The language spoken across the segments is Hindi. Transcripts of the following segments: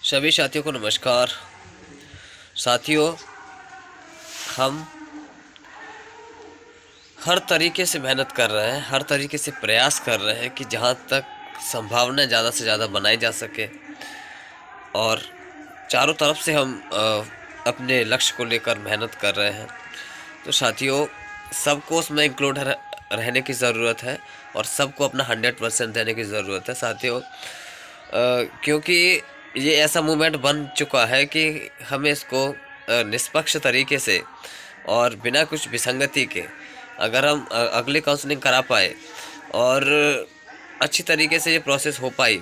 सभी साथियों को नमस्कार। साथियों, हम हर तरीके से मेहनत कर रहे हैं, हर तरीके से प्रयास कर रहे हैं कि जहाँ तक संभावना ज़्यादा से ज़्यादा बनाई जा सके और चारों तरफ से हम अपने लक्ष्य को लेकर मेहनत कर रहे हैं। तो साथियों, सबको उसमें इंक्लूड रहने की ज़रूरत है और सबको अपना 100% देने की ज़रूरत है साथियों, क्योंकि ये ऐसा मूवमेंट बन चुका है कि हमें इसको निष्पक्ष तरीके से और बिना कुछ विसंगति के अगर हम अगली काउंसलिंग करा पाए और अच्छी तरीके से ये प्रोसेस हो पाई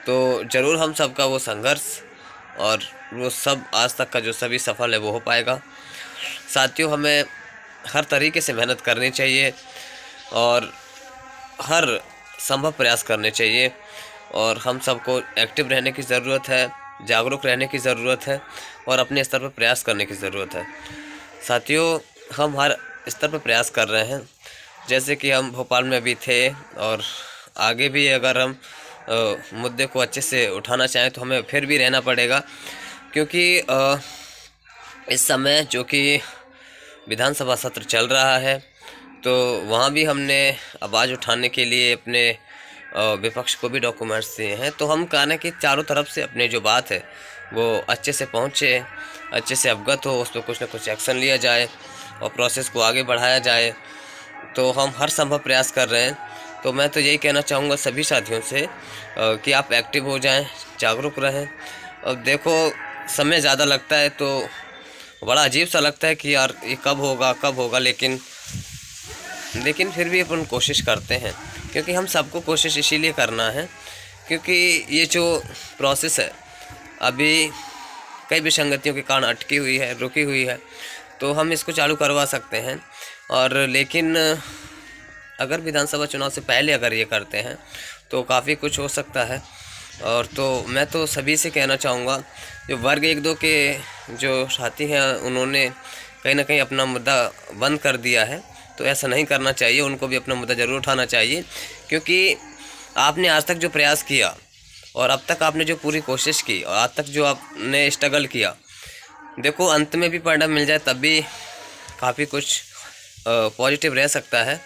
तो ज़रूर हम सबका वो संघर्ष और वो सब आज तक का जो सभी सफल है वो हो पाएगा। साथियों, हमें हर तरीके से मेहनत करनी चाहिए और हर संभव प्रयास करने चाहिए और हम सबको एक्टिव रहने की ज़रूरत है, जागरूक रहने की ज़रूरत है और अपने स्तर पर प्रयास करने की ज़रूरत है। साथियों, हम हर स्तर पर प्रयास कर रहे हैं, जैसे कि हम भोपाल में अभी थे और आगे भी अगर हम मुद्दे को अच्छे से उठाना चाहें तो हमें फिर भी रहना पड़ेगा, क्योंकि इस समय जो कि विधानसभा सत्र चल रहा है तो वहाँ भी हमने आवाज़ उठाने के लिए अपने विपक्ष को भी डॉक्यूमेंट्स दिए हैं। तो हम कहना कि चारों तरफ से अपने जो बात है वो अच्छे से पहुँचे, अच्छे से अवगत हो, उस पर कुछ ना कुछ एक्शन लिया जाए और प्रोसेस को आगे बढ़ाया जाए। तो हम हर संभव प्रयास कर रहे हैं। तो मैं तो यही कहना चाहूँगा सभी साथियों से कि आप एक्टिव हो जाएं, जागरूक रहें। अब देखो, समय ज़्यादा लगता है तो बड़ा अजीब सा लगता है कि यार ये कब होगा, लेकिन फिर भी अपन कोशिश करते हैं, क्योंकि हम सबको कोशिश इसीलिए करना है क्योंकि ये जो प्रोसेस है अभी कई विसंगतियों के कारण अटकी हुई है, रुकी हुई है। तो हम इसको चालू करवा सकते हैं और लेकिन अगर विधानसभा चुनाव से पहले अगर ये करते हैं तो काफ़ी कुछ हो सकता है। और तो मैं तो सभी से कहना चाहूँगा, जो वर्ग 1-2 के जो साथी हैं उन्होंने कहीं ना कहीं अपना मुद्दा बंद कर दिया है, तो ऐसा नहीं करना चाहिए। उनको भी अपना मुद्दा ज़रूर उठाना चाहिए, क्योंकि आपने आज तक जो प्रयास किया और अब तक आपने जो पूरी कोशिश की और आज तक जो आपने स्ट्रगल किया, देखो अंत में भी परिणाम मिल जाए तब भी काफ़ी कुछ पॉजिटिव रह सकता है।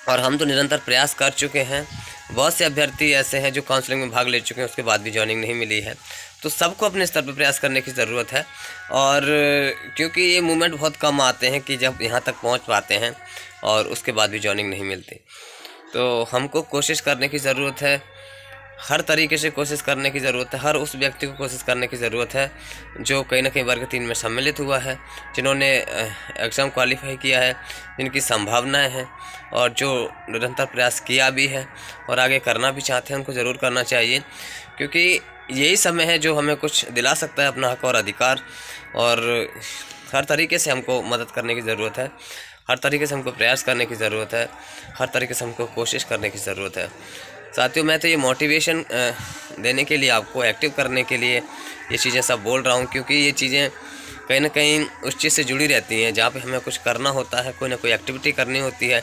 और हम तो निरंतर प्रयास कर चुके हैं। बहुत से अभ्यर्थी ऐसे हैं जो काउंसलिंग में भाग ले चुके हैं, उसके बाद भी जॉइनिंग नहीं मिली है। तो सबको अपने स्तर पर प्रयास करने की ज़रूरत है। और क्योंकि ये मूवमेंट बहुत कम आते हैं कि जब यहाँ तक पहुँच पाते हैं और उसके बाद भी जॉइनिंग नहीं मिलती। तो हमको कोशिश करने की ज़रूरत है, हर तरीके से कोशिश करने की ज़रूरत है। हर उस व्यक्ति को कोशिश करने की ज़रूरत है जो कहीं ना कहीं वर्ग 3 में सम्मिलित हुआ है, जिन्होंने एग्ज़ाम क्वालिफाई किया है, जिनकी संभावनाएं हैं और जो निरंतर प्रयास किया भी है और आगे करना भी चाहते हैं, उनको ज़रूर करना चाहिए, क्योंकि यही समय है जो हमें कुछ दिला सकता है अपना हक और अधिकार। और हर तरीके से हमको मदद करने की ज़रूरत है, हर तरीके से हमको प्रयास करने की ज़रूरत है, हर तरीके से हमको कोशिश करने की ज़रूरत है। साथियों, मैं तो ये मोटिवेशन देने के लिए, आपको एक्टिव करने के लिए ये चीज़ें सब बोल रहा हूँ, क्योंकि ये चीज़ें कहीं ना कहीं उस चीज़ से जुड़ी रहती हैं जहाँ पे हमें कुछ करना होता है, कोई ना कोई एक्टिविटी करनी होती है।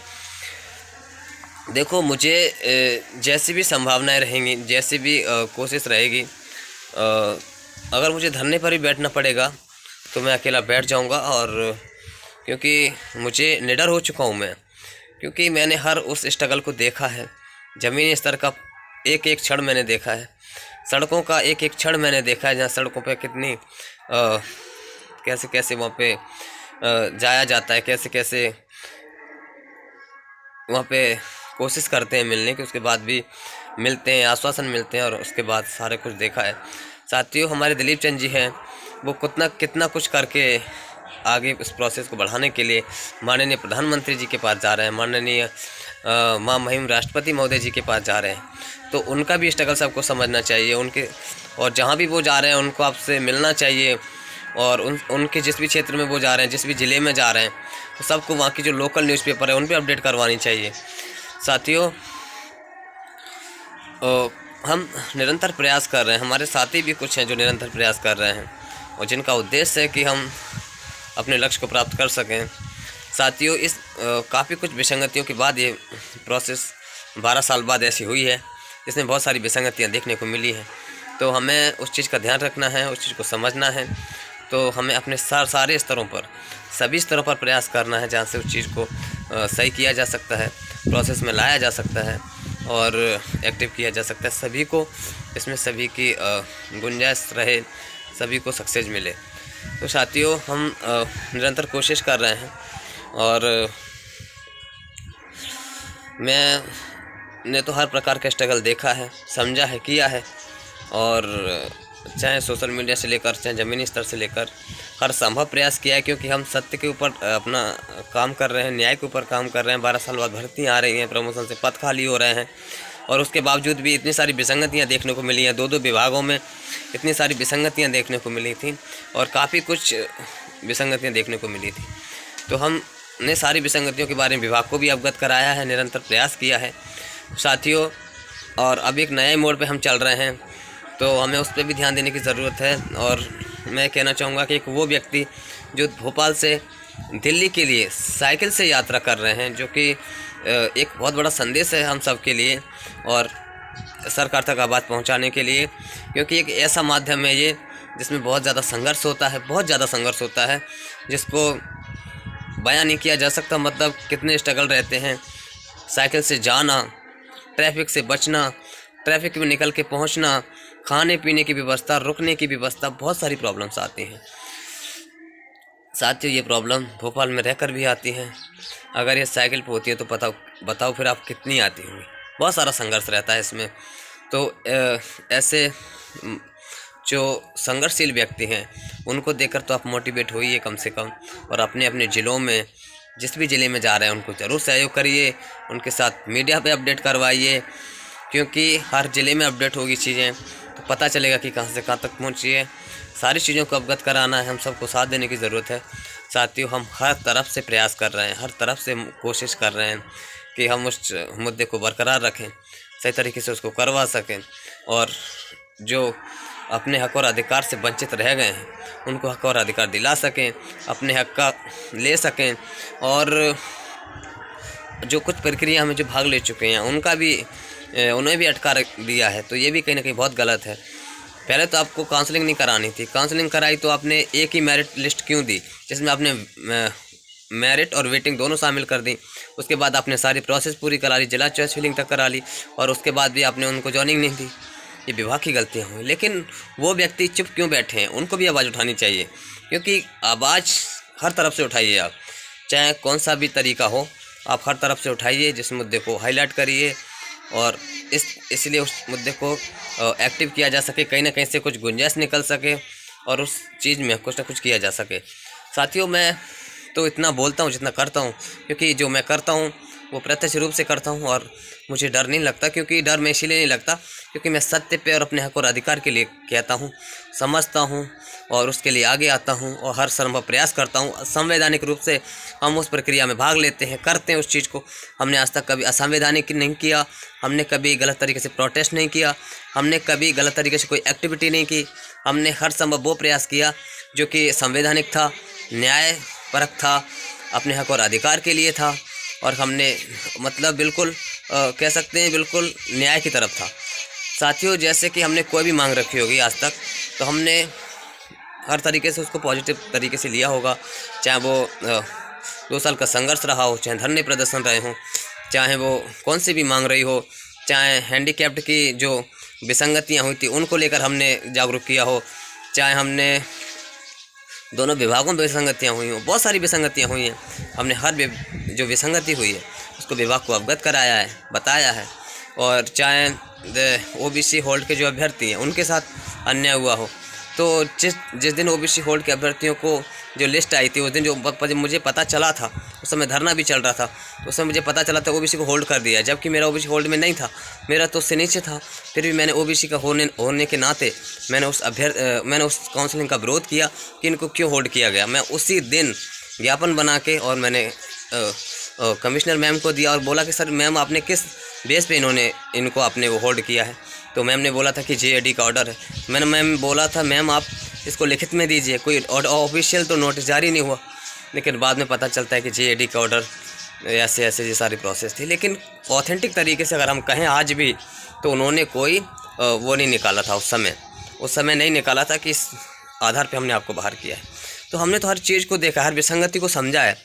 देखो, मुझे जैसी भी संभावनाएं रहेंगी, जैसी भी कोशिश रहेगी, अगर मुझे धरने पर भी बैठना पड़ेगा तो मैं अकेला बैठ जाऊंगा। और क्योंकि मुझे निडर हो चुका हूं मैं, क्योंकि मैंने हर उस स्ट्रगल को देखा है। ज़मीनी स्तर का एक एक क्षण मैंने देखा है, सड़कों का एक एक क्षण मैंने देखा है, जहाँ सड़कों पे कितनी कैसे कैसे वहाँ पे जाया जाता है, कैसे कैसे वहाँ पे कोशिश करते हैं मिलने की, उसके बाद भी मिलते हैं, आश्वासन मिलते हैं और उसके बाद सारे कुछ देखा है। साथियों, हमारे दिलीप चंद जी हैं, वो कितना कुछ करके आगे इस प्रोसेस को बढ़ाने के लिए माननीय प्रधानमंत्री जी के पास जा रहे हैं, माननीय मां महिम राष्ट्रपति महोदय जी के पास जा रहे हैं। तो उनका भी स्ट्रगल सबको समझना चाहिए, उनके और जहाँ भी वो जा रहे हैं उनको आपसे मिलना चाहिए। और उनके जिस भी क्षेत्र में वो जा रहे हैं, जिस भी ज़िले में जा रहे हैं, तो सबको वहाँ की जो लोकल न्यूज़पेपर है उन पर अपडेट करवानी चाहिए। साथियों, हम निरंतर प्रयास कर रहे हैं, हमारे साथी भी कुछ हैं जो निरंतर प्रयास कर रहे हैं और जिनका उद्देश्य है कि हम अपने लक्ष्य को प्राप्त कर सकें। साथियों, इस काफ़ी कुछ विसंगतियों के बाद ये प्रोसेस 12 साल बाद ऐसी हुई है, इसमें बहुत सारी विसंगतियाँ देखने को मिली है। तो हमें उस चीज़ का ध्यान रखना है, उस चीज़ को समझना है। तो हमें अपने सारे स्तरों पर, सभी स्तरों पर प्रयास करना है जहाँ से उस चीज़ को सही किया जा सकता है, प्रोसेस में लाया जा सकता है और एक्टिव किया जा सकता है। सभी को इसमें, सभी की गुंजाइश रहे, सभी को सक्सेस मिले। तो साथियों, हम निरंतर कोशिश कर रहे हैं और मैंने तो हर प्रकार का स्ट्रगल देखा है, समझा है, किया है। और चाहे सोशल मीडिया से लेकर, चाहे ज़मीनी स्तर से लेकर, हर संभव प्रयास किया है, क्योंकि हम सत्य के ऊपर अपना काम कर रहे हैं, न्याय के ऊपर काम कर रहे हैं। 12 साल बाद भर्तियाँ आ रही हैं, प्रमोशन से पद खाली हो रहे हैं और उसके बावजूद भी इतनी सारी विसंगतियाँ देखने को मिली हैं। 2-2 विभागों में इतनी सारी विसंगतियाँ देखने को मिली थी और काफ़ी कुछ विसंगतियाँ देखने को मिली थी। तो हमने सारी विसंगतियों के बारे में विभाग को भी अवगत कराया है, निरंतर प्रयास किया है साथियों। और अब एक नए मोड़ पे हम चल रहे हैं, तो हमें उस पर भी ध्यान देने की ज़रूरत है। और मैं कहना चाहूँगा कि एक वो व्यक्ति जो भोपाल से दिल्ली के लिए साइकिल से यात्रा कर रहे हैं, जो कि एक बहुत बड़ा संदेश है हम सब के लिए और सरकार तक आवाज़ पहुंचाने के लिए, क्योंकि एक ऐसा माध्यम है ये जिसमें बहुत ज़्यादा संघर्ष होता है, बहुत ज़्यादा संघर्ष होता है, जिसको बयान नहीं किया जा सकता। मतलब कितने स्ट्रगल रहते हैं, साइकिल से जाना, ट्रैफिक से बचना, ट्रैफिक में निकल के पहुंचना, खाने पीने की व्यवस्था, रुकने की व्यवस्था, बहुत सारी प्रॉब्लम्स आती हैं साथियों। ये प्रॉब्लम भोपाल में रहकर भी आती हैं। अगर ये साइकिल पे होती है तो बताओ फिर आप कितनी आती होंगी। बहुत सारा संघर्ष रहता है इसमें। तो ऐसे जो संघर्षशील व्यक्ति हैं उनको देखकर तो आप मोटिवेट होइए कम से कम, और अपने अपने ज़िलों में, जिस भी ज़िले में जा रहे हैं उनको ज़रूर सहयोग करिए, उनके साथ मीडिया पे अपडेट करवाइए, क्योंकि हर ज़िले में अपडेट होगी चीज़ें तो पता चलेगा कि कहाँ से कहाँ तक पहुँची है। सारी चीज़ों को अवगत कराना है, हम सबको साथ देने की ज़रूरत है साथियों। हम हर तरफ से प्रयास कर रहे हैं, हर तरफ से कोशिश कर रहे हैं कि हम उस मुद्दे को बरकरार रखें, सही तरीके से उसको करवा सकें, और जो अपने हक और अधिकार से वंचित रह गए हैं उनको हक और अधिकार दिला सकें, अपने हक का ले सकें। और जो कुछ प्रक्रिया में जो भाग ले चुके हैं उन्हें भी अटका दिया है, तो ये भी कहीं ना कहीं बहुत गलत है। पहले तो आपको काउंसलिंग नहीं करानी थी, काउंसलिंग कराई तो आपने एक ही मेरिट लिस्ट क्यों दी, जिसमें आपने मेरिट और वेटिंग दोनों शामिल कर दी। उसके बाद आपने सारी प्रोसेस पूरी करा ली, जिला चॉइस फिलिंग तक करा ली, और उसके बाद भी आपने उनको जॉइनिंग नहीं दी। ये विभाग की गलतियाँ हुई। लेकिन वो व्यक्ति चुप क्यों बैठे हैं, उनको भी आवाज़ उठानी चाहिए, क्योंकि आवाज़ हर तरफ से उठाइए आप, चाहे कौन सा भी तरीका हो, आप हर तरफ से उठाइए, जिस मुद्दे को हाईलाइट करिए और इसलिए उस मुद्दे को एक्टिव किया जा सके, कहीं ना कहीं से कुछ गुंजाइश निकल सके और उस चीज़ में कुछ ना कुछ किया जा सके। साथियों, मैं तो इतना बोलता हूँ जितना करता हूँ, क्योंकि जो मैं करता हूँ वो प्रत्यक्ष रूप से करता हूँ और मुझे डर नहीं लगता। क्योंकि डर मैं इसीलिए नहीं लगता क्योंकि मैं सत्य पे और अपने हक और अधिकार के लिए कहता हूँ, समझता हूँ और उसके लिए आगे आता हूँ और हर संभव प्रयास करता हूँ। संवैधानिक रूप से हम उस प्रक्रिया में भाग लेते हैं, करते हैं उस चीज़ को। हमने आज तक कभी असंवैधानिक नहीं किया, हमने कभी गलत तरीके से प्रोटेस्ट नहीं किया, हमने कभी गलत तरीके से कोई एक्टिविटी नहीं की। हमने हर संभव वो प्रयास किया जो कि संवैधानिक था, न्यायपरक था, अपने हक और अधिकार के लिए था, और हमने मतलब बिल्कुल कह सकते हैं बिल्कुल न्याय की तरफ था। साथियों, जैसे कि हमने कोई भी मांग रखी होगी आज तक, तो हमने हर तरीके से उसको पॉजिटिव तरीके से लिया होगा, चाहे वो 2 साल का संघर्ष रहा हो, चाहे धरने प्रदर्शन रहे हों, चाहे वो कौन सी भी मांग रही हो, चाहे हैंडीकैप्ड की जो विसंगतियाँ हुई थी उनको लेकर हमने जागरूक किया हो, चाहे हमने दोनों विभागों में विसंगतियाँ हुई हों, बहुत सारी विसंगतियाँ हुई हैं। हमने हर जो विसंगति हुई है उसको विभाग को अवगत कराया है, बताया है। और चाहे ओबीसी होल्ड के जो अभ्यर्थी हैं उनके साथ अन्याय हुआ हो, तो जिस दिन ओबीसी होल्ड के अभ्यर्थियों को जो लिस्ट आई थी उस दिन जो मुझे पता चला था, उस समय धरना भी चल रहा था, तो उस समय मुझे पता चला था ओबीसी को होल्ड कर दिया, जबकि मेरा ओबीसी होल्ड में नहीं था, मेरा तो उससे नीचे था। फिर भी मैंने ओबीसी का होने के नाते मैंने उस काउंसलिंग का विरोध किया कि इनको क्यों होल्ड किया गया। मैं उसी दिन ज्ञापन बना के और मैंने कमिश्नर मैम को दिया और बोला कि सर मैम, आपने किस बेस पे इनको आपने वो होल्ड किया है। तो मैम ने बोला था कि जेएडी का ऑर्डर है। मैंने मैम बोला था मैम आप इसको लिखित में दीजिए, कोई ऑफिशियल तो नोटिस जारी नहीं हुआ। लेकिन बाद में पता चलता है कि जेएडी का ऑर्डर ऐसे ये सारी प्रोसेस थी। लेकिन ऑथेंटिक तरीके से अगर हम कहें आज भी, तो उन्होंने कोई वो नहीं निकाला था उस समय नहीं निकाला था कि इस आधार पे हमने आपको बाहर किया है। तो हमने तो हर चीज़ को देखा, हर विसंगति को समझा है।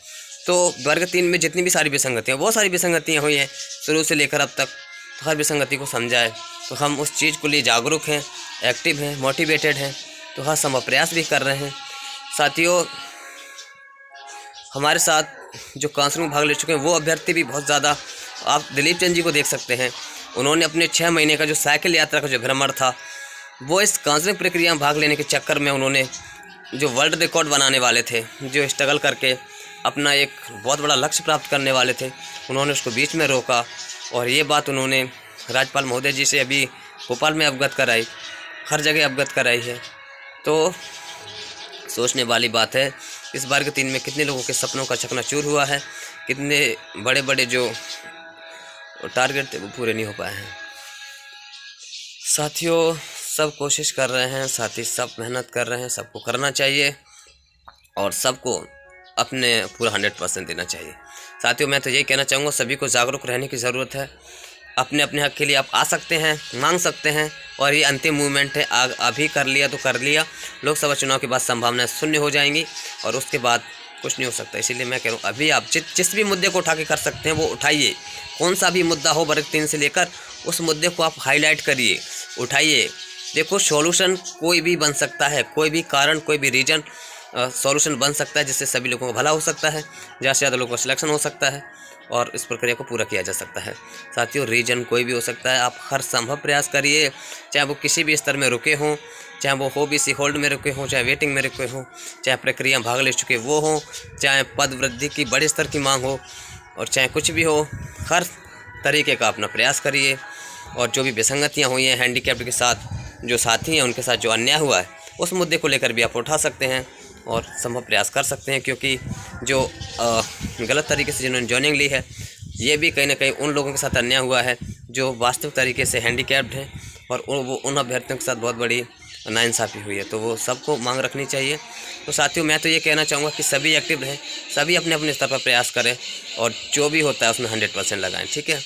तो वर्ग 3 में जितनी भी सारी विसंगतियाँ, बहुत सारी विसंगतियाँ हुई हैं शुरू से लेकर अब तक, तो हर विसंगति को समझा है। तो हम उस चीज़ को लिए जागरूक हैं, एक्टिव हैं, मोटिवेटेड हैं, तो हर संभव प्रयास भी कर रहे हैं। साथियों, हमारे साथ जो काउंसलिंग में भाग ले चुके हैं वो अभ्यर्थी भी बहुत ज़्यादा, आप दिलीप चंद जी को देख सकते हैं। उन्होंने अपने 6 महीने का जो साइकिल यात्रा का जो भ्रमण था, वो इस काउंसलिंग प्रक्रिया में भाग लेने के चक्कर में उन्होंने जो वर्ल्ड रिकॉर्ड बनाने वाले थे, जो स्ट्रगल करके अपना एक बहुत बड़ा लक्ष्य प्राप्त करने वाले थे, उन्होंने उसको बीच में रोका। और ये बात उन्होंने राज्यपाल महोदय जी से अभी भोपाल में अवगत कराई, हर जगह अवगत कराई है। तो सोचने वाली बात है, इस वर्ग 3 में कितने लोगों के सपनों का चकनाचूर हुआ है, कितने बड़े बड़े जो टारगेट थे वो पूरे नहीं हो पाए हैं। साथियों, सब कोशिश कर रहे हैं, साथी सब मेहनत कर रहे हैं, सबको करना चाहिए और सबको अपने पूरा 100% देना चाहिए। साथियों, मैं तो यही कहना चाहूँगा, सभी को जागरूक रहने की ज़रूरत है। अपने अपने हक के लिए आप आ सकते हैं, मांग सकते हैं, और ये अंतिम मूवमेंट है। अभी कर लिया तो कर लिया, लोकसभा चुनाव के बाद संभावनाएं शून्य हो जाएंगी और उसके बाद कुछ नहीं हो सकता। इसीलिए मैं कह रहा हूँ, अभी आप जिस भी मुद्दे को उठा के कर सकते हैं वो उठाइए। कौन सा भी मुद्दा हो वर्ग 3 से लेकर, उस मुद्दे को आप हाईलाइट करिए, उठाइए। देखो, सॉल्यूशन कोई भी बन सकता है, कोई भी कारण, कोई भी रीजन सॉल्यूशन बन सकता है, जिससे सभी लोगों का भला हो सकता है, ज़्यादा से ज़्यादा लोगों का सिलेक्शन हो सकता है और इस प्रक्रिया को पूरा किया जा सकता है। साथियों, रीजन कोई भी हो सकता है, आप हर संभव प्रयास करिए, चाहे वो किसी भी स्तर में रुके हों, चाहे वो OBC होल्ड में रुके हों, चाहे वेटिंग में रुके हों, चाहे प्रक्रिया भाग ले चुके वो हों, चाहे पद वृद्धि की बड़े स्तर की मांग हो, और चाहे कुछ भी हो, हर तरीके का अपना प्रयास करिए। और जो भी विसंगतियाँ हुई हैं, हैंडीकैप्ड के साथ जो साथी हैं उनके साथ जो अन्याय हुआ है, उस मुद्दे को लेकर भी आप उठा सकते हैं और संभव प्रयास कर सकते हैं। क्योंकि जो गलत तरीके से जिन्होंने जॉइनिंग ली है, ये भी कहीं ना कहीं उन लोगों के साथ अन्याय हुआ है जो वास्तविक तरीके से हैंडीकैप्ड हैं, और वो उन अभ्यर्थियों के साथ बहुत बड़ी नाइंसाफ़ी हुई है। तो वो सबको मांग रखनी चाहिए। तो साथियों, मैं तो ये कहना चाहूँगा कि सभी एक्टिव रहें, सभी अपने अपने स्तर पर प्रयास करें और जो भी होता है उसमें 100% लगाएं। ठीक है,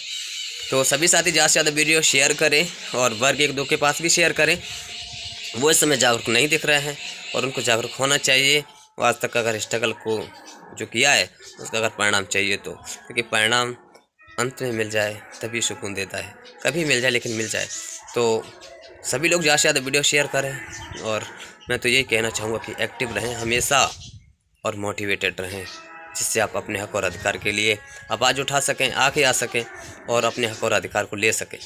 तो सभी साथी ज़्यादा से ज़्यादा वीडियो शेयर करें और वर्ग 1-2 के पास भी शेयर करें। वो इस समय जागरूक नहीं दिख रहे हैं और उनको जागरूक होना चाहिए। आज तक अगर स्ट्रगल को जो किया है उसका अगर परिणाम चाहिए तो, क्योंकि परिणाम अंत में मिल जाए तभी सुकून देता है, कभी मिल जाए लेकिन मिल जाए। तो सभी लोग ज़्यादा से ज़्यादा वीडियो शेयर करें और मैं तो यही कहना चाहूँगा कि एक्टिव रहें हमेशा और मोटिवेटेड रहें, जिससे आप अपने हक और अधिकार के लिए आवाज़ उठा सकें, आगे आ सकें और अपने हक और अधिकार को ले सकें।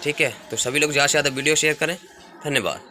ठीक है, तो सभी लोग ज़्यादा से ज़्यादा वीडियो शेयर करें। धन्यवाद।